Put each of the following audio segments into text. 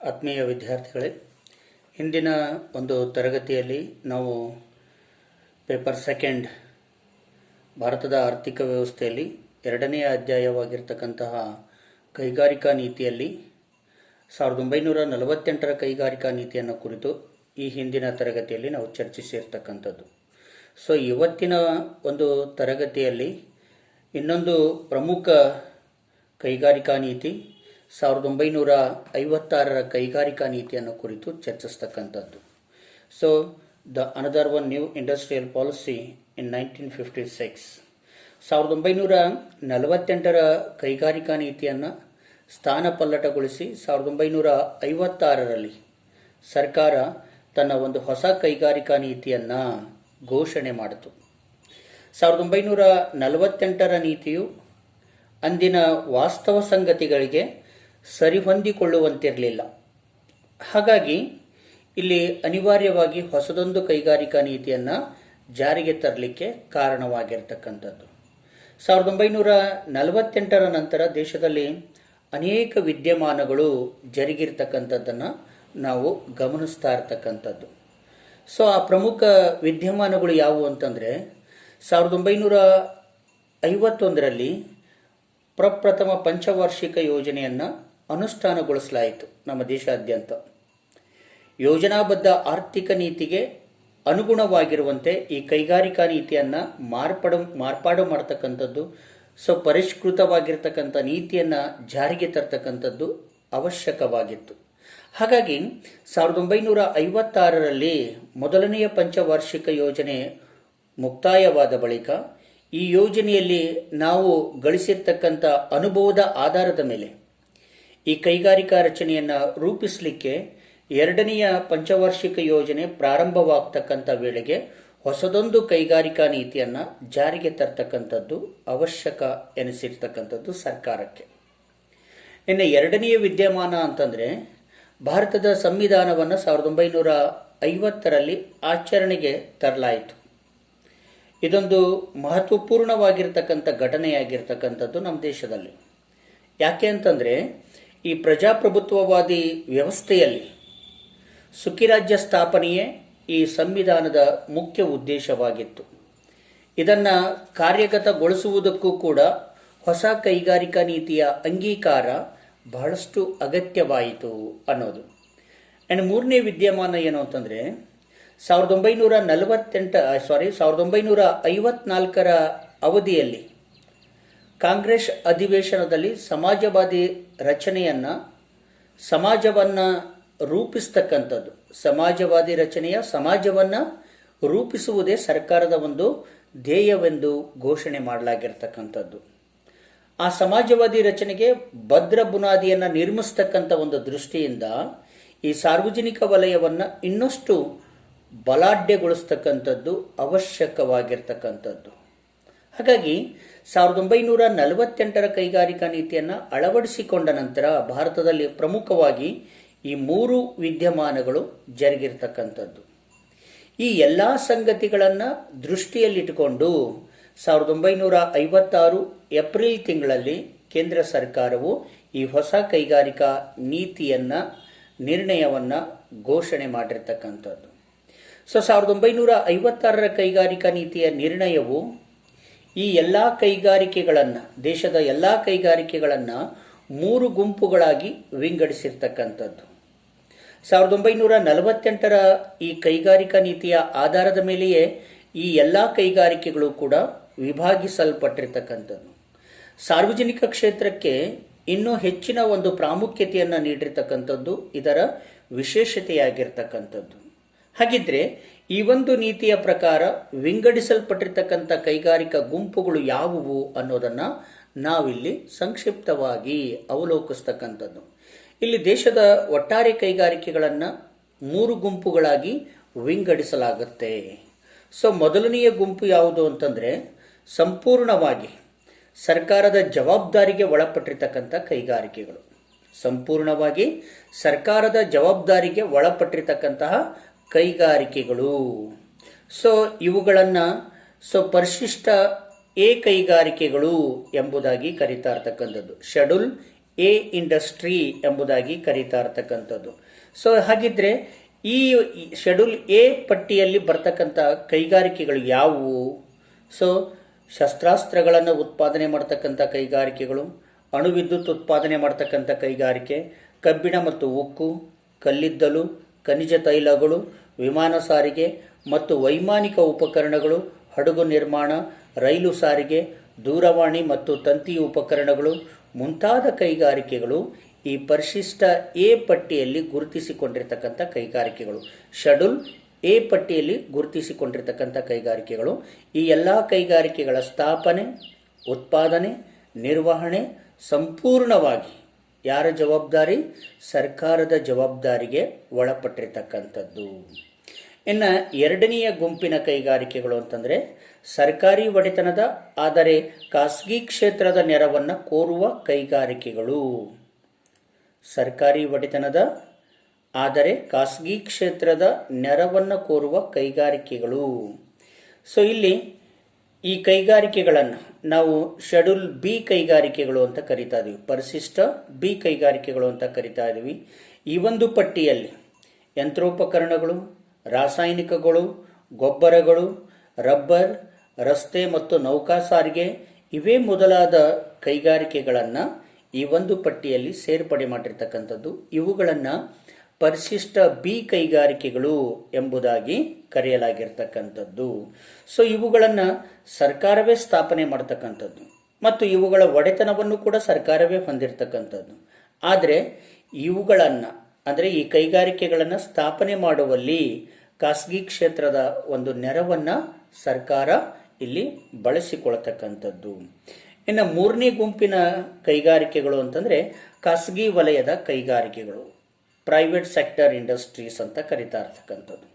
ಆತ್ಮೀಯ ವಿದ್ಯಾರ್ಥಿಗಳೇ, ಹಿಂದಿನ ಒಂದು ತರಗತಿಯಲ್ಲಿ ನಾವು ಪೇಪರ್ ಸೆಕೆಂಡ್ ಭಾರತದ ಆರ್ಥಿಕ ವ್ಯವಸ್ಥೆಯಲ್ಲಿ ಎರಡನೆಯ ಅಧ್ಯಾಯವಾಗಿರ್ತಕ್ಕಂತಹ ಕೈಗಾರಿಕಾ ನೀತಿಯಲ್ಲಿ 1948ರ ಕೈಗಾರಿಕಾ ನೀತಿಯನ್ನು ಕುರಿತು ಈ ಹಿಂದಿನ ತರಗತಿಯಲ್ಲಿ ನಾವು ಚರ್ಚಿಸಿರ್ತಕ್ಕಂಥದ್ದು. ಸೊ ಇವತ್ತಿನ ಒಂದು ತರಗತಿಯಲ್ಲಿ ಇನ್ನೊಂದು ಪ್ರಮುಖ ಕೈಗಾರಿಕಾ ನೀತಿ 1956ರ ಕೈಗಾರಿಕಾ ನೀತಿಯನ್ನು ಕುರಿತು ಚರ್ಚಿಸ್ತಕ್ಕಂಥದ್ದು. So another one new industrial policy in 1956. 1948ರ ಕೈಗಾರಿಕಾ ನೀತಿಯನ್ನು ಸ್ಥಾನಪಲ್ಲಟಗೊಳಿಸಿ 1956ರಲ್ಲಿ ಸರ್ಕಾರ ತನ್ನ ಒಂದು ಹೊಸ ಕೈಗಾರಿಕಾ ನೀತಿಯನ್ನು ಘೋಷಣೆ ಮಾಡಿತು. 1948ರ ನೀತಿಯು ಅಂದಿನ ವಾಸ್ತವ ಸಂಗತಿಗಳಿಗೆ ಸರಿಹೊಂದಿಕೊಳ್ಳುವಂತಿರಲಿಲ್ಲ. ಹಾಗಾಗಿ ಇಲ್ಲಿ ಅನಿವಾರ್ಯವಾಗಿ ಹೊಸದೊಂದು ಕೈಗಾರಿಕಾ ನೀತಿಯನ್ನು ಜಾರಿಗೆ ತರಲಿಕ್ಕೆ ಕಾರಣವಾಗಿರ್ತಕ್ಕಂಥದ್ದು. 1948ರ ನಂತರ ದೇಶದಲ್ಲಿ ಅನೇಕ ವಿದ್ಯಮಾನಗಳು ಜರುಗಿರ್ತಕ್ಕಂಥದ್ದನ್ನು ನಾವು ಗಮನಿಸ್ತಾ ಇರ್ತಕ್ಕಂಥದ್ದು. ಸೊ ಆ ಪ್ರಮುಖ ವಿದ್ಯಮಾನಗಳು ಯಾವುವು ಅಂತಂದರೆ, 1951ರಲ್ಲಿ ಪ್ರಪ್ರಥಮ ಪಂಚವಾರ್ಷಿಕ ಯೋಜನೆಯನ್ನು ಅನುಷ್ಠಾನಗೊಳಿಸಲಾಯಿತು ನಮ್ಮ ದೇಶಾದ್ಯಂತ. ಯೋಜನಾಬದ್ಧ ಆರ್ಥಿಕ ನೀತಿಗೆ ಅನುಗುಣವಾಗಿರುವಂತೆ ಈ ಕೈಗಾರಿಕಾ ನೀತಿಯನ್ನು ಮಾರ್ಪಾಡು ಮಾಡ್ತಕ್ಕಂಥದ್ದು, ಸೊ ಪರಿಷ್ಕೃತವಾಗಿರ್ತಕ್ಕಂಥ ನೀತಿಯನ್ನು ಜಾರಿಗೆ ತರ್ತಕ್ಕಂಥದ್ದು ಅವಶ್ಯಕವಾಗಿತ್ತು. ಹಾಗಾಗಿ 1956ರಲ್ಲಿ ಮೊದಲನೆಯ ಪಂಚವಾರ್ಷಿಕ ಯೋಜನೆ ಮುಕ್ತಾಯವಾದ ಬಳಿಕ ಈ ಯೋಜನೆಯಲ್ಲಿ ನಾವು ಗಳಿಸಿರ್ತಕ್ಕಂಥ ಅನುಭವದ ಆಧಾರದ ಮೇಲೆ ಈ ಕೈಗಾರಿಕಾ ರಚನೆಯನ್ನು ರೂಪಿಸಲಿಕ್ಕೆ ಎರಡನೆಯ ಪಂಚವಾರ್ಷಿಕ ಯೋಜನೆ ಪ್ರಾರಂಭವಾಗ್ತಕ್ಕಂಥ ವೇಳೆಗೆ ಹೊಸದೊಂದು ಕೈಗಾರಿಕಾ ನೀತಿಯನ್ನು ಜಾರಿಗೆ ತರ್ತಕ್ಕಂಥದ್ದು ಅವಶ್ಯಕ ಎನಿಸಿರ್ತಕ್ಕಂಥದ್ದು ಸರ್ಕಾರಕ್ಕೆ. ಇನ್ನು ಎರಡನೆಯ ವಿದ್ಯಮಾನ ಅಂತಂದರೆ, ಭಾರತದ ಸಂವಿಧಾನವನ್ನು 1950ರಲ್ಲಿ ಆಚರಣೆಗೆ ತರಲಾಯಿತು. ಇದೊಂದು ಮಹತ್ವಪೂರ್ಣವಾಗಿರ್ತಕ್ಕಂಥ ಘಟನೆಯಾಗಿರ್ತಕ್ಕಂಥದ್ದು ನಮ್ಮ ದೇಶದಲ್ಲಿ. ಯಾಕೆ ಅಂತಂದರೆ, ಈ ಪ್ರಜಾಪ್ರಭುತ್ವವಾದಿ ವ್ಯವಸ್ಥೆಯಲ್ಲಿ ಸುಖಿರಾಜ್ಯ ಸ್ಥಾಪನೆಯೇ ಈ ಸಂವಿಧಾನದ ಮುಖ್ಯ ಉದ್ದೇಶವಾಗಿತ್ತು. ಇದನ್ನು ಕಾರ್ಯಗತಗೊಳಿಸುವುದಕ್ಕೂ ಕೂಡ ಹೊಸ ಕೈಗಾರಿಕಾ ನೀತಿಯ ಅಂಗೀಕಾರ ಬಹಳಷ್ಟು ಅಗತ್ಯವಾಯಿತು ಅನ್ನೋದು. ಆ್ಯಂಡ್ ಮೂರನೇ ವಿದ್ಯಮಾನ ಏನು ಅಂತಂದರೆ, 1954ರ ಅವಧಿಯಲ್ಲಿ ಕಾಂಗ್ರೆಸ್ ಅಧಿವೇಶನದಲ್ಲಿ ಸಮಾಜವಾದಿ ಸಮಾಜವನ್ನು ರೂಪಿಸ್ತಕ್ಕಂಥದ್ದು, ಸಮಾಜವಾದಿ ರಚನೆಯ ಸಮಾಜವನ್ನು ರೂಪಿಸುವುದೇ ಸರ್ಕಾರದ ಒಂದು ಧ್ಯೇಯವೆಂದು ಘೋಷಣೆ ಮಾಡಲಾಗಿರ್ತಕ್ಕಂಥದ್ದು. ಆ ಸಮಾಜವಾದಿ ರಚನೆಗೆ ಭದ್ರ ಬುನಾದಿಯನ್ನು ನಿರ್ಮಿಸ್ತಕ್ಕಂಥ ಒಂದು ದೃಷ್ಟಿಯಿಂದ ಈ ಸಾರ್ವಜನಿಕ ವಲಯವನ್ನು ಇನ್ನಷ್ಟು ಬಲಾಢ್ಯಗೊಳಿಸ್ತಕ್ಕಂಥದ್ದು ಅವಶ್ಯಕವಾಗಿರ್ತಕ್ಕಂಥದ್ದು. ಹಾಗಾಗಿ 1948ರ ಕೈಗಾರಿಕಾ ನೀತಿಯನ್ನು ಅಳವಡಿಸಿಕೊಂಡ ನಂತರ ಭಾರತದಲ್ಲಿ ಪ್ರಮುಖವಾಗಿ ಈ ಮೂರು ವಿದ್ಯಮಾನಗಳು ಜರುಗಿರ್ತಕ್ಕಂಥದ್ದು. ಈ ಎಲ್ಲ ಸಂಗತಿಗಳನ್ನು ದೃಷ್ಟಿಯಲ್ಲಿಟ್ಟುಕೊಂಡು 1956 ಏಪ್ರಿಲ್ ತಿಂಗಳಲ್ಲಿ ಕೇಂದ್ರ ಸರ್ಕಾರವು ಈ ಹೊಸ ಕೈಗಾರಿಕಾ ನಿರ್ಣಯವನ್ನು ಘೋಷಣೆ ಮಾಡಿರ್ತಕ್ಕಂಥದ್ದು. ಸೊ 1956ರ ಕೈಗಾರಿಕಾ ನೀತಿಯ ನಿರ್ಣಯವು ಈ ಎಲ್ಲ ಕೈಗಾರಿಕೆಗಳನ್ನು, ದೇಶದ ಎಲ್ಲ ಕೈಗಾರಿಕೆಗಳನ್ನು ಮೂರು ಗುಂಪುಗಳಾಗಿ ವಿಂಗಡಿಸಿರ್ತಕ್ಕಂಥದ್ದು. 1948ರ ಈ ಕೈಗಾರಿಕಾ ನೀತಿಯ ಆಧಾರದ ಮೇಲೆಯೇ ಈ ಎಲ್ಲ ಕೈಗಾರಿಕೆಗಳು ಕೂಡ ವಿಭಾಗಿಸಲ್ಪಟ್ಟಿರ್ತಕ್ಕಂಥದ್ದು. ಸಾರ್ವಜನಿಕ ಕ್ಷೇತ್ರಕ್ಕೆ ಇನ್ನೂ ಹೆಚ್ಚಿನ ಒಂದು ಪ್ರಾಮುಖ್ಯತೆಯನ್ನು ನೀಡಿರ್ತಕ್ಕಂಥದ್ದು ಇದರ ವಿಶೇಷತೆಯಾಗಿರ್ತಕ್ಕಂಥದ್ದು. ಹಾಗಿದ್ರೆ ಈ ಒಂದು ನೀತಿಯ ಪ್ರಕಾರ ವಿಂಗಡಿಸಲ್ಪಟ್ಟಿರ್ತಕ್ಕಂಥ ಕೈಗಾರಿಕಾ ಗುಂಪುಗಳು ಯಾವುವು ಅನ್ನೋದನ್ನು ನಾವಿಲ್ಲಿ ಸಂಕ್ಷಿಪ್ತವಾಗಿ ಅವಲೋಕಿಸ್ತಕ್ಕಂಥದ್ದು. ಇಲ್ಲಿ ದೇಶದ ಒಟ್ಟಾರೆ ಕೈಗಾರಿಕೆಗಳನ್ನು ಮೂರು ಗುಂಪುಗಳಾಗಿ ವಿಂಗಡಿಸಲಾಗುತ್ತೆ. ಸೊ ಮೊದಲನೆಯ ಗುಂಪು ಯಾವುದು ಅಂತಂದರೆ, ಸಂಪೂರ್ಣವಾಗಿ ಸರ್ಕಾರದ ಜವಾಬ್ದಾರಿಗೆ ಒಳಪಟ್ಟಿರ್ತಕ್ಕಂಥ ಕೈಗಾರಿಕೆಗಳು. ಸಂಪೂರ್ಣವಾಗಿ ಸರ್ಕಾರದ ಜವಾಬ್ದಾರಿಗೆ ಒಳಪಟ್ಟಿರ್ತಕ್ಕಂತಹ ಕೈಗಾರಿಕೆಗಳು. ಸೊ ಇವುಗಳನ್ನು ಪರಿಶಿಷ್ಟ ಎ ಕೈಗಾರಿಕೆಗಳು ಎಂಬುದಾಗಿ ಕರೀತಾ ಇರ್ತಕ್ಕಂಥದ್ದು. ಶೆಡ್ಯೂಲ್ ಎ ಇಂಡಸ್ಟ್ರಿ ಎಂಬುದಾಗಿ ಕರೀತಾ ಇರ್ತಕ್ಕಂಥದ್ದು. ಸೊ ಹಾಗಿದ್ರೆ ಈ ಶೆಡ್ಯೂಲ್ ಎ ಪಟ್ಟಿಯಲ್ಲಿ ಬರ್ತಕ್ಕಂಥ ಕೈಗಾರಿಕೆಗಳು ಯಾವುವು? ಸೊ ಶಸ್ತ್ರಾಸ್ತ್ರಗಳನ್ನು ಉತ್ಪಾದನೆ ಮಾಡ್ತಕ್ಕಂಥ ಕೈಗಾರಿಕೆಗಳು, ಅಣುವಿದ್ಯುತ್ ಉತ್ಪಾದನೆ ಮಾಡ್ತಕ್ಕಂಥ ಕೈಗಾರಿಕೆ, ಕಬ್ಬಿಣ ಮತ್ತು ಉಕ್ಕು, ಕಲ್ಲಿದ್ದಲು, ಖನಿಜ ತೈಲಗಳು, ವಿಮಾನ ಸಾರಿಗೆ ಮತ್ತು ವೈಮಾನಿಕ ಉಪಕರಣಗಳು, ಹಡಗು ನಿರ್ಮಾಣ, ರೈಲು ಸಾರಿಗೆ, ದೂರವಾಣಿ ಮತ್ತು ತಂತಿ ಉಪಕರಣಗಳು ಮುಂತಾದ ಕೈಗಾರಿಕೆಗಳು ಈ ಪರಿಶಿಷ್ಟ ಎ ಪಟ್ಟಿಯಲ್ಲಿ ಗುರುತಿಸಿಕೊಂಡಿರ್ತಕ್ಕಂಥ ಕೈಗಾರಿಕೆಗಳು. ಶೆಡ್ಯೂಲ್ ಎ ಪಟ್ಟಿಯಲ್ಲಿ ಗುರುತಿಸಿಕೊಂಡಿರ್ತಕ್ಕಂಥ ಕೈಗಾರಿಕೆಗಳು. ಈ ಎಲ್ಲ ಕೈಗಾರಿಕೆಗಳ ಸ್ಥಾಪನೆ, ಉತ್ಪಾದನೆ, ನಿರ್ವಹಣೆ ಸಂಪೂರ್ಣವಾಗಿ ಯಾರ ಜವಾಬ್ದಾರಿ? ಸರ್ಕಾರದ ಜವಾಬ್ದಾರಿಗೆ ಒಳಪಟ್ಟಿರ್ತಕ್ಕಂಥದ್ದು. ಇನ್ನು ಎರಡನೆಯ ಗುಂಪಿನ ಕೈಗಾರಿಕೆಗಳು ಅಂತಂದರೆ ಸರ್ಕಾರಿ ಒಡೆತನದ ಆದರೆ ಖಾಸಗಿ ಕ್ಷೇತ್ರದ ನೆರವನ್ನು ಕೋರುವ ಕೈಗಾರಿಕೆಗಳು. ಸರ್ಕಾರಿ ಒಡೆತನದ ಆದರೆ ಖಾಸಗಿ ಕ್ಷೇತ್ರದ ನೆರವನ್ನು ಕೋರುವ ಕೈಗಾರಿಕೆಗಳು. ಸೊ ಇಲ್ಲಿ ಈ ಕೈಗಾರಿಕೆಗಳನ್ನು ನಾವು ಶೆಡ್ಯೂಲ್ ಬಿ ಕೈಗಾರಿಕೆಗಳು ಅಂತ ಕರಿತಾ ಇದ್ದೀವಿ, ಪರಿಶಿಷ್ಟ ಬಿ ಕೈಗಾರಿಕೆಗಳು ಅಂತ ಕರಿತಾ ಇದ್ದೀವಿ. ಈ ಒಂದು ಪಟ್ಟಿಯಲ್ಲಿ ಯಂತ್ರೋಪಕರಣಗಳು, ರಾಸಾಯನಿಕಗಳು, ಗೊಬ್ಬರಗಳು, ರಬ್ಬರ್, ರಸ್ತೆ ಮತ್ತು ನೌಕಾ ಸಾರಿಗೆ ಇವೇ ಮೊದಲಾದ ಕೈಗಾರಿಕೆಗಳನ್ನು ಈ ಒಂದು ಪಟ್ಟಿಯಲ್ಲಿ ಸೇರ್ಪಡೆ ಮಾಡಿರ್ತಕ್ಕಂಥದ್ದು. ಇವುಗಳನ್ನು ಪರಿಶಿಷ್ಟ ಬಿ ಕೈಗಾರಿಕೆಗಳು ಎಂಬುದಾಗಿ ಕರೆಯಲಾಗಿರ್ತಕ್ಕಂಥದ್ದು. ಸೊ ಇವುಗಳನ್ನು ಸರ್ಕಾರವೇ ಸ್ಥಾಪನೆ ಮಾಡ್ತಕ್ಕಂಥದ್ದು ಮತ್ತು ಇವುಗಳ ಒಡೆತನವನ್ನು ಕೂಡ ಸರ್ಕಾರವೇ ಹೊಂದಿರತಕ್ಕಂಥದ್ದು. ಆದರೆ ಇವುಗಳನ್ನು ಅಂದರೆ ಈ ಕೈಗಾರಿಕೆಗಳನ್ನು ಸ್ಥಾಪನೆ ಮಾಡುವಲ್ಲಿ ಖಾಸಗಿ ಕ್ಷೇತ್ರದ ಒಂದು ನೆರವನ್ನು ಸರ್ಕಾರ ಇಲ್ಲಿ ಬಳಸಿಕೊಳ್ತಕ್ಕಂಥದ್ದು. ಇನ್ನು ಮೂರನೇ ಗುಂಪಿನ ಕೈಗಾರಿಕೆಗಳು ಅಂತಂದರೆ ಖಾಸಗಿ ವಲಯದ ಕೈಗಾರಿಕೆಗಳು, ಪ್ರೈವೇಟ್ ಸೆಕ್ಟರ್ ಇಂಡಸ್ಟ್ರೀಸ್ ಅಂತ ಕರಿತಾ ಇರ್ತಕ್ಕಂಥದ್ದು.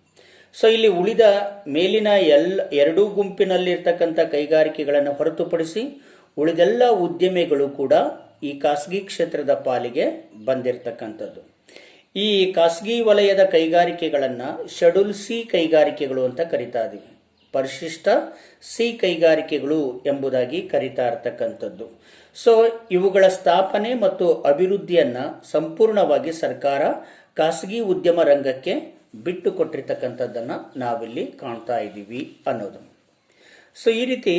ಸೊ ಇಲ್ಲಿ ಉಳಿದ ಮೇಲಿನ ಎರಡೂ ಗುಂಪಿನಲ್ಲಿರ್ತಕ್ಕಂಥ ಕೈಗಾರಿಕೆಗಳನ್ನು ಹೊರತುಪಡಿಸಿ ಉಳಿದೆಲ್ಲ ಉದ್ಯಮಿಗಳು ಕೂಡ ಈ ಖಾಸಗಿ ಕ್ಷೇತ್ರದ ಪಾಲಿಗೆ ಬಂದಿರತಕ್ಕಂಥದ್ದು. ಈ ಖಾಸಗಿ ವಲಯದ ಕೈಗಾರಿಕೆಗಳನ್ನು ಶೆಡ್ಯೂಲ್ ಸಿ ಕೈಗಾರಿಕೆಗಳು ಅಂತ ಕರಿತಾ ಇದ್ದೀವಿ, ಪರಿಶಿಷ್ಟ ಸಿ ಕೈಗಾರಿಕೆಗಳು ಎಂಬುದಾಗಿ ಕರಿತಾ ಇರ್ತಕ್ಕಂಥದ್ದು. ಸೊ ಇವುಗಳ ಸ್ಥಾಪನೆ ಮತ್ತು ಅಭಿವೃದ್ಧಿಯನ್ನು ಸಂಪೂರ್ಣವಾಗಿ ಸರ್ಕಾರ ಖಾಸಗಿ ಉದ್ಯಮ ರಂಗಕ್ಕೆ ಬಿಟ್ಟು ಕೊಟ್ಟಿರ್ತಕ್ಕಂಥದ್ದನ್ನು ನಾವಿಲ್ಲಿ ಕಾಣ್ತಾ ಇದ್ದೀವಿ ಅನ್ನೋದು. ಸೊ ಈ ರೀತಿ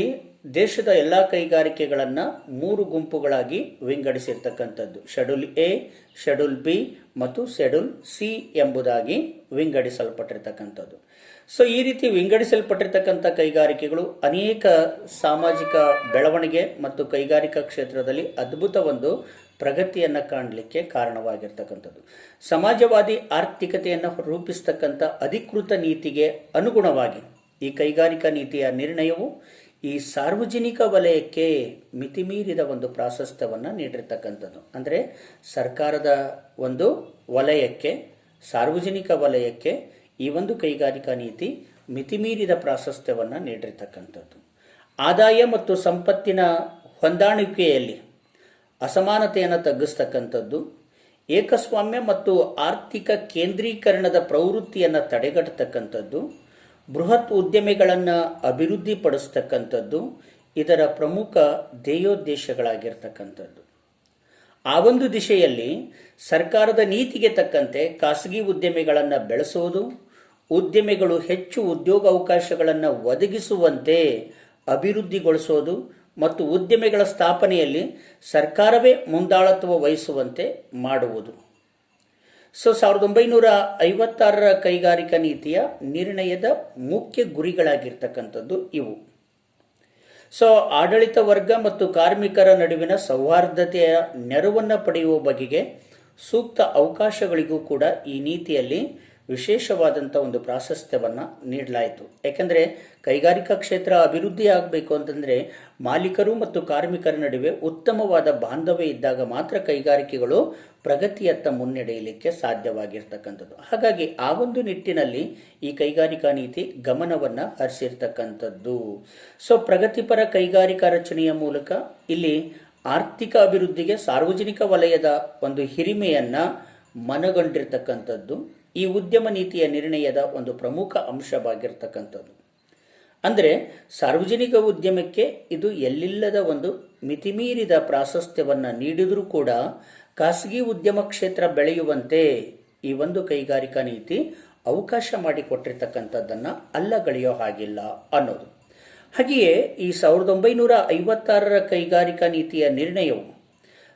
ದೇಶದ ಎಲ್ಲ ಕೈಗಾರಿಕೆಗಳನ್ನು ಮೂರು ಗುಂಪುಗಳಾಗಿ ವಿಂಗಡಿಸಿರ್ತಕ್ಕಂಥದ್ದು, ಶೆಡ್ಯೂಲ್ ಎ, ಶೆಡ್ಯೂಲ್ ಬಿ ಮತ್ತು ಶೆಡ್ಯೂಲ್ ಸಿ ಎಂಬುದಾಗಿ ವಿಂಗಡಿಸಲ್ಪಟ್ಟಿರ್ತಕ್ಕಂಥದ್ದು. ಸೊ ಈ ರೀತಿ ವಿಂಗಡಿಸಲ್ಪಟ್ಟಿರ್ತಕ್ಕಂಥ ಕೈಗಾರಿಕೆಗಳು ಅನೇಕ ಸಾಮಾಜಿಕ ಬೆಳವಣಿಗೆ ಮತ್ತು ಕೈಗಾರಿಕಾ ಕ್ಷೇತ್ರದಲ್ಲಿ ಅದ್ಭುತ ಒಂದು ಪ್ರಗತಿಯನ್ನು ಕಾಣಲಿಕ್ಕೆ ಕಾರಣವಾಗಿರ್ತಕ್ಕಂಥದ್ದು. ಸಮಾಜವಾದಿ ಆರ್ಥಿಕತೆಯನ್ನು ರೂಪಿಸ್ತಕ್ಕಂಥ ಅಧಿಕೃತ ನೀತಿಗೆ ಅನುಗುಣವಾಗಿ ಈ ಕೈಗಾರಿಕಾ ನೀತಿಯ ನಿರ್ಣಯವು ಈ ಸಾರ್ವಜನಿಕ ವಲಯಕ್ಕೆ ಮಿತಿಮೀರಿದ ಒಂದು ಪ್ರಾಶಸ್ತ್ಯವನ್ನು ನೀಡಿರ್ತಕ್ಕಂಥದ್ದು. ಅಂದರೆ ಸರ್ಕಾರದ ಒಂದು ವಲಯಕ್ಕೆ, ಸಾರ್ವಜನಿಕ ವಲಯಕ್ಕೆ ಈ ಒಂದು ಕೈಗಾರಿಕಾ ನೀತಿ ಮಿತಿಮೀರಿದ ಪ್ರಾಶಸ್ತ್ಯವನ್ನು ನೀಡಿರ್ತಕ್ಕಂಥದ್ದು. ಆದಾಯ ಮತ್ತು ಸಂಪತ್ತಿನ ಹೊಂದಾಣಿಕೆಯಲ್ಲಿ ಅಸಮಾನತೆಯನ್ನು ತಗ್ಗಿಸ್ತಕ್ಕಂಥದ್ದು, ಏಕಸ್ವಾಮ್ಯ ಮತ್ತು ಆರ್ಥಿಕ ಕೇಂದ್ರೀಕರಣದ ಪ್ರವೃತ್ತಿಯನ್ನು ತಡೆಗಟ್ಟತಕ್ಕಂಥದ್ದು, ಬೃಹತ್ ಉದ್ಯಮಿಗಳನ್ನು ಅಭಿವೃದ್ಧಿಪಡಿಸ್ತಕ್ಕಂಥದ್ದು ಇದರ ಪ್ರಮುಖ ಧ್ಯೇಯೋದ್ದೇಶಗಳಾಗಿರ್ತಕ್ಕಂಥದ್ದು. ಆ ಒಂದು ದಿಶೆಯಲ್ಲಿ ಸರ್ಕಾರದ ನೀತಿಗೆ ತಕ್ಕಂತೆ ಖಾಸಗಿ ಉದ್ಯಮಿಗಳನ್ನು ಬೆಳೆಸುವುದು, ಉದ್ಯಮಿಗಳು ಹೆಚ್ಚು ಉದ್ಯೋಗಾವಕಾಶಗಳನ್ನು ಒದಗಿಸುವಂತೆ ಅಭಿವೃದ್ಧಿಗೊಳಿಸೋದು ಮತ್ತು ಉದ್ಯಮಿಗಳ ಸ್ಥಾಪನೆಯಲ್ಲಿ ಸರ್ಕಾರವೇ ಮುಂದಾಳತ್ವ ವಹಿಸುವಂತೆ ಮಾಡುವುದು. ಸೊ 1956ರ ಕೈಗಾರಿಕಾ ನೀತಿಯ ನಿರ್ಣಯದ ಮುಖ್ಯ ಗುರಿಗಳಾಗಿರ್ತಕ್ಕಂಥದ್ದು ಇವು. ಸೊ ಆಡಳಿತ ವರ್ಗ ಮತ್ತು ಕಾರ್ಮಿಕರ ನಡುವಿನ ಸೌಹಾರ್ದತೆಯ ನೆರವನ್ನು ಪಡೆಯುವ ಬಗೆಗೆ ಸೂಕ್ತ ಅವಕಾಶಗಳಿಗೂ ಕೂಡ ಈ ನೀತಿಯಲ್ಲಿ ವಿಶೇಷವಾದಂಥ ಒಂದು ಪ್ರಾಶಸ್ತ್ಯವನ್ನು ನೀಡಲಾಯಿತು. ಯಾಕೆಂದರೆ ಕೈಗಾರಿಕಾ ಕ್ಷೇತ್ರ ಅಭಿವೃದ್ಧಿ ಆಗಬೇಕು ಅಂತಂದರೆ ಮಾಲೀಕರು ಮತ್ತು ಕಾರ್ಮಿಕರ ನಡುವೆ ಉತ್ತಮವಾದ ಬಾಂಧವ್ಯ ಇದ್ದಾಗ ಮಾತ್ರ ಕೈಗಾರಿಕೆಗಳು ಪ್ರಗತಿಯತ್ತ ಮುನ್ನಡೆಯಲಿಕ್ಕೆ ಸಾಧ್ಯವಾಗಿರ್ತಕ್ಕಂಥದ್ದು. ಹಾಗಾಗಿ ಆ ಒಂದು ನಿಟ್ಟಿನಲ್ಲಿ ಈ ಕೈಗಾರಿಕಾ ನೀತಿ ಗಮನವನ್ನು ಹರಿಸಿರ್ತಕ್ಕಂಥದ್ದು. ಸೊ ಪ್ರಗತಿಪರ ಕೈಗಾರಿಕಾ ರಚನೆಯ ಮೂಲಕ ಇಲ್ಲಿ ಆರ್ಥಿಕ ಅಭಿವೃದ್ಧಿಗೆ ಸಾರ್ವಜನಿಕ ವಲಯದ ಒಂದು ಹಿರಿಮೆಯನ್ನು ಮನಗಂಡಿರ್ತಕ್ಕಂಥದ್ದು ಈ ಉದ್ಯಮ ನೀತಿಯ ನಿರ್ಣಯದ ಒಂದು ಪ್ರಮುಖ ಅಂಶವಾಗಿರ್ತಕ್ಕಂಥದ್ದು. ಅಂದರೆ ಸಾರ್ವಜನಿಕ ಉದ್ಯಮಕ್ಕೆ ಇದು ಎಲ್ಲಿಲ್ಲದ ಒಂದು ಮಿತಿಮೀರಿದ ಪ್ರಾಶಸ್ತ್ಯವನ್ನು ನೀಡಿದರೂ ಕೂಡ ಖಾಸಗಿ ಉದ್ಯಮ ಕ್ಷೇತ್ರ ಬೆಳೆಯುವಂತೆ ಈ ಒಂದು ಕೈಗಾರಿಕಾ ನೀತಿ ಅವಕಾಶ ಮಾಡಿಕೊಟ್ಟಿರ್ತಕ್ಕಂಥದ್ದನ್ನು ಅಲ್ಲಗಳೆಯೋ ಹಾಗಿಲ್ಲ ಅನ್ನೋದು. ಹಾಗೆಯೇ ಈ 1956ರ ಕೈಗಾರಿಕಾ ನೀತಿಯ ನಿರ್ಣಯವು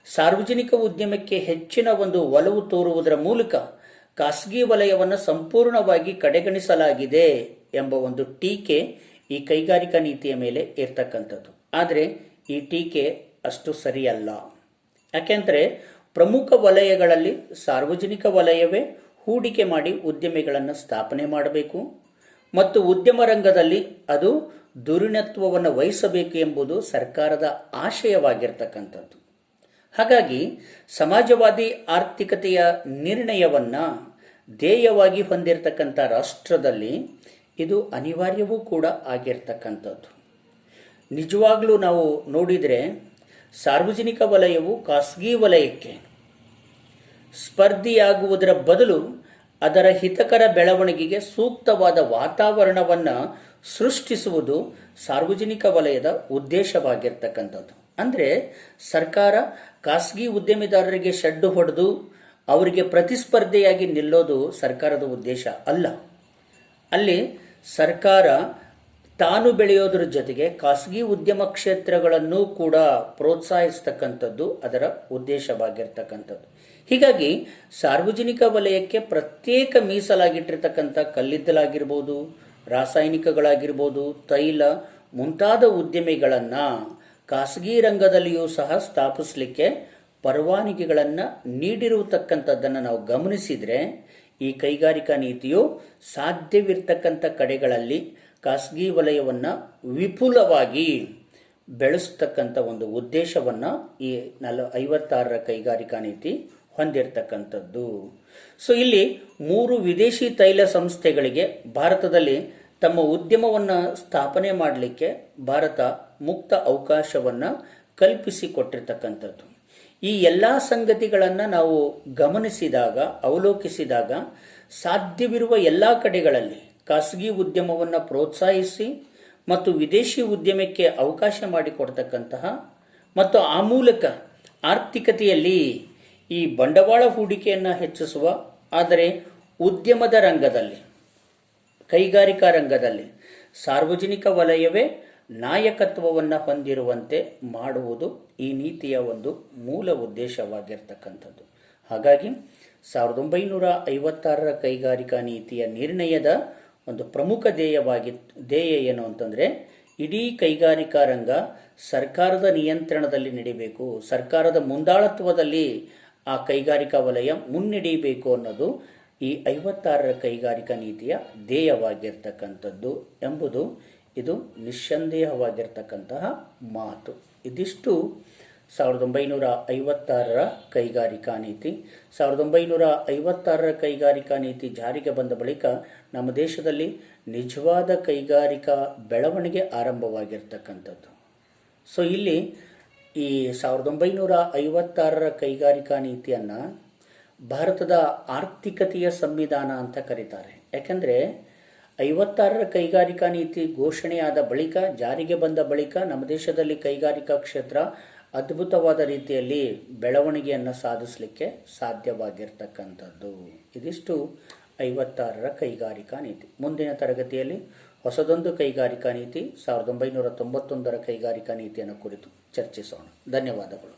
ಸಾರ್ವಜನಿಕ ಉದ್ಯಮಕ್ಕೆ ಹೆಚ್ಚಿನ ಒಂದು ಒಲವು ತೋರುವುದರ ಮೂಲಕ ಖಾಸಗಿ ವಲಯವನ್ನು ಸಂಪೂರ್ಣವಾಗಿ ಕಡೆಗಣಿಸಲಾಗಿದೆ ಎಂಬ ಒಂದು ಟೀಕೆ ಈ ಕೈಗಾರಿಕಾ ನೀತಿಯ ಮೇಲೆ ಇರ್ತಕ್ಕಂಥದ್ದು. ಆದರೆ ಈ ಟೀಕೆ ಅಷ್ಟು ಸರಿಯಲ್ಲ. ಯಾಕೆಂದರೆ ಪ್ರಮುಖ ವಲಯಗಳಲ್ಲಿ ಸಾರ್ವಜನಿಕ ವಲಯವೇ ಹೂಡಿಕೆ ಮಾಡಿ ಉದ್ಯಮಿಗಳನ್ನು ಸ್ಥಾಪನೆ ಮಾಡಬೇಕು ಮತ್ತು ಉದ್ಯಮ ರಂಗದಲ್ಲಿ ಅದು ಧುರೀಣತ್ವವನ್ನು ವಹಿಸಬೇಕು ಎಂಬುದು ಸರ್ಕಾರದ ಆಶಯವಾಗಿರ್ತಕ್ಕಂಥದ್ದು. ಹಾಗಾಗಿ ಸಮಾಜವಾದಿ ಆರ್ಥಿಕತೆಯ ನಿರ್ಣಯವನ್ನು ಧ್ಯೇಯವಾಗಿ ಹೊಂದಿರತಕ್ಕಂಥ ರಾಷ್ಟ್ರದಲ್ಲಿ ಇದು ಅನಿವಾರ್ಯವೂ ಕೂಡ ಆಗಿರ್ತಕ್ಕಂಥದ್ದು. ನಿಜವಾಗ್ಲೂ ನಾವು ನೋಡಿದರೆ ಸಾರ್ವಜನಿಕ ವಲಯವು ಖಾಸಗಿ ವಲಯಕ್ಕೆ ಸ್ಪರ್ಧಿಯಾಗುವುದರ ಬದಲು ಅದರ ಹಿತಕರ ಬೆಳವಣಿಗೆಗೆ ಸೂಕ್ತವಾದ ವಾತಾವರಣವನ್ನು ಸೃಷ್ಟಿಸುವುದು ಸಾರ್ವಜನಿಕ ವಲಯದ ಉದ್ದೇಶವಾಗಿರ್ತಕ್ಕಂಥದ್ದು. ಅಂದರೆ ಸರ್ಕಾರ ಖಾಸಗಿ ಉದ್ಯಮಿದಾರರಿಗೆ ಶೆಡ್ಡು ಹೊಡೆದು ಅವರಿಗೆ ಪ್ರತಿಸ್ಪರ್ಧೆಯಾಗಿ ನಿಲ್ಲೋದು ಸರ್ಕಾರದ ಉದ್ದೇಶ ಅಲ್ಲ. ಅಲ್ಲಿ ಸರ್ಕಾರ ತಾನು ಬೆಳೆಯೋದ್ರ ಜೊತೆಗೆ ಖಾಸಗಿ ಉದ್ಯಮ ಕ್ಷೇತ್ರಗಳನ್ನು ಕೂಡ ಪ್ರೋತ್ಸಾಹಿಸ್ತಕ್ಕಂಥದ್ದು ಅದರ ಉದ್ದೇಶವಾಗಿರ್ತಕ್ಕಂಥದ್ದು. ಹೀಗಾಗಿ ಸಾರ್ವಜನಿಕ ವಲಯಕ್ಕೆ ಪ್ರತ್ಯೇಕ ಮೀಸಲಾಗಿಟ್ಟಿರ್ತಕ್ಕಂಥ ಕಲ್ಲಿದ್ದಲಾಗಿರ್ಬೋದು, ರಾಸಾಯನಿಕಗಳಾಗಿರ್ಬೋದು, ತೈಲ ಮುಂತಾದ ಉದ್ಯಮಿಗಳನ್ನು ಖಾಸಗಿ ರಂಗದಲ್ಲಿಯೂ ಸಹ ಸ್ಥಾಪಿಸಲಿಕ್ಕೆ ಪರವಾನಗಿಗಳನ್ನು ನೀಡಿರತಕ್ಕಂಥದ್ದನ್ನು ನಾವು ಗಮನಿಸಿದರೆ ಈ ಕೈಗಾರಿಕಾ ನೀತಿಯು ಸಾಧ್ಯವಿರ್ತಕ್ಕಂಥ ಕಡೆಗಳಲ್ಲಿ ಖಾಸಗಿ ವಲಯವನ್ನು ವಿಪುಲವಾಗಿ ಬೆಳೆಸ್ತಕ್ಕಂಥ ಒಂದು ಉದ್ದೇಶವನ್ನು ಈ 56ರ ಕೈಗಾರಿಕಾ ನೀತಿ ಹೊಂದಿರತಕ್ಕಂಥದ್ದು. ಸೊ ಇಲ್ಲಿ 3 ವಿದೇಶಿ ತೈಲ ಸಂಸ್ಥೆಗಳಿಗೆ ಭಾರತದಲ್ಲಿ ತಮ್ಮ ಉದ್ಯಮವನ್ನು ಸ್ಥಾಪನೆ ಮಾಡಲಿಕ್ಕೆ ಭಾರತ ಮುಕ್ತ ಅವಕಾಶವನ್ನು ಕಲ್ಪಿಸಿಕೊಟ್ಟಿರ್ತಕ್ಕಂಥದ್ದು. ಈ ಎಲ್ಲ ಸಂಗತಿಗಳನ್ನು ನಾವು ಗಮನಿಸಿದಾಗ, ಅವಲೋಕಿಸಿದಾಗ ಸಾಧ್ಯವಿರುವ ಎಲ್ಲ ಕಡೆಗಳಲ್ಲಿ ಖಾಸಗಿ ಉದ್ಯಮವನ್ನು ಪ್ರೋತ್ಸಾಹಿಸಿ ಮತ್ತು ವಿದೇಶಿ ಉದ್ಯಮಕ್ಕೆ ಅವಕಾಶ ಮಾಡಿಕೊಡ್ತಕ್ಕಂತಹ ಮತ್ತು ಆ ಮೂಲಕ ಆರ್ಥಿಕತೆಯಲ್ಲಿ ಈ ಬಂಡವಾಳ ಹೂಡಿಕೆಯನ್ನು ಹೆಚ್ಚಿಸುವ, ಆದರೆ ಉದ್ಯಮದ ರಂಗದಲ್ಲಿ, ಕೈಗಾರಿಕಾ ರಂಗದಲ್ಲಿ ಸಾರ್ವಜನಿಕ ವಲಯವೇ ನಾಯಕತ್ವವನ್ನು ಹೊಂದಿರುವಂತೆ ಮಾಡುವುದು ಈ ನೀತಿಯ ಒಂದು ಮೂಲ ಉದ್ದೇಶವಾಗಿರ್ತಕ್ಕಂಥದ್ದು. ಹಾಗಾಗಿ 1956ರ ಕೈಗಾರಿಕಾ ನೀತಿಯ ನಿರ್ಣಯದ ಒಂದು ಪ್ರಮುಖ ಧ್ಯೇಯ ಏನು ಅಂತಂದರೆ, ಇಡೀ ಕೈಗಾರಿಕಾ ರಂಗ ಸರ್ಕಾರದ ನಿಯಂತ್ರಣದಲ್ಲಿ ನಡೀಬೇಕು, ಸರ್ಕಾರದ ಮುಂದಾಳತ್ವದಲ್ಲಿ ಆ ಕೈಗಾರಿಕಾ ವಲಯ ಮುನ್ನಡೆಯಬೇಕು ಅನ್ನೋದು ಈ 56ರ ಕೈಗಾರಿಕಾ ನೀತಿಯ ಧ್ಯೇಯವಾಗಿರ್ತಕ್ಕಂಥದ್ದು ಎಂಬುದು ಇದು ನಿಸ್ಸಂದೇಹವಾಗಿರ್ತಕ್ಕಂತಹ ಮಾತು. ಇದಿಷ್ಟು 1956ರ ಕೈಗಾರಿಕಾ ನೀತಿ. 1956ರ ಕೈಗಾರಿಕಾ ನೀತಿ ಜಾರಿಗೆ ಬಂದ ಬಳಿಕ ನಮ್ಮ ದೇಶದಲ್ಲಿ ನಿಜವಾದ ಕೈಗಾರಿಕಾ ಬೆಳವಣಿಗೆ ಆರಂಭವಾಗಿರ್ತಕ್ಕಂಥದ್ದು. ಸೊ ಇಲ್ಲಿ ಈ 1956ರ ಕೈಗಾರಿಕಾ ನೀತಿಯನ್ನು ಭಾರತದ ಆರ್ಥಿಕತೆಯ ಸಂವಿಧಾನ ಅಂತ ಕರೀತಾರೆ. ಯಾಕೆಂದರೆ 56ರ ಕೈಗಾರಿಕಾ ನೀತಿ ಘೋಷಣೆಯಾದ ಬಳಿಕ, ಜಾರಿಗೆ ಬಂದ ಬಳಿಕ ನಮ್ಮ ದೇಶದಲ್ಲಿ ಕೈಗಾರಿಕಾ ಕ್ಷೇತ್ರ ಅದ್ಭುತವಾದ ರೀತಿಯಲ್ಲಿ ಬೆಳವಣಿಗೆಯನ್ನು ಸಾಧಿಸಲಿಕ್ಕೆ ಸಾಧ್ಯವಾಗಿರ್ತಕ್ಕಂಥದ್ದು. ಇದಿಷ್ಟು 56ರ ಕೈಗಾರಿಕಾ ನೀತಿ. ಮುಂದಿನ ತರಗತಿಯಲ್ಲಿ ಹೊಸದೊಂದು ಕೈಗಾರಿಕಾ ನೀತಿ 1991ರ ಕೈಗಾರಿಕಾ ನೀತಿಯನ್ನು ಕುರಿತು ಚರ್ಚಿಸೋಣ. ಧನ್ಯವಾದಗಳು.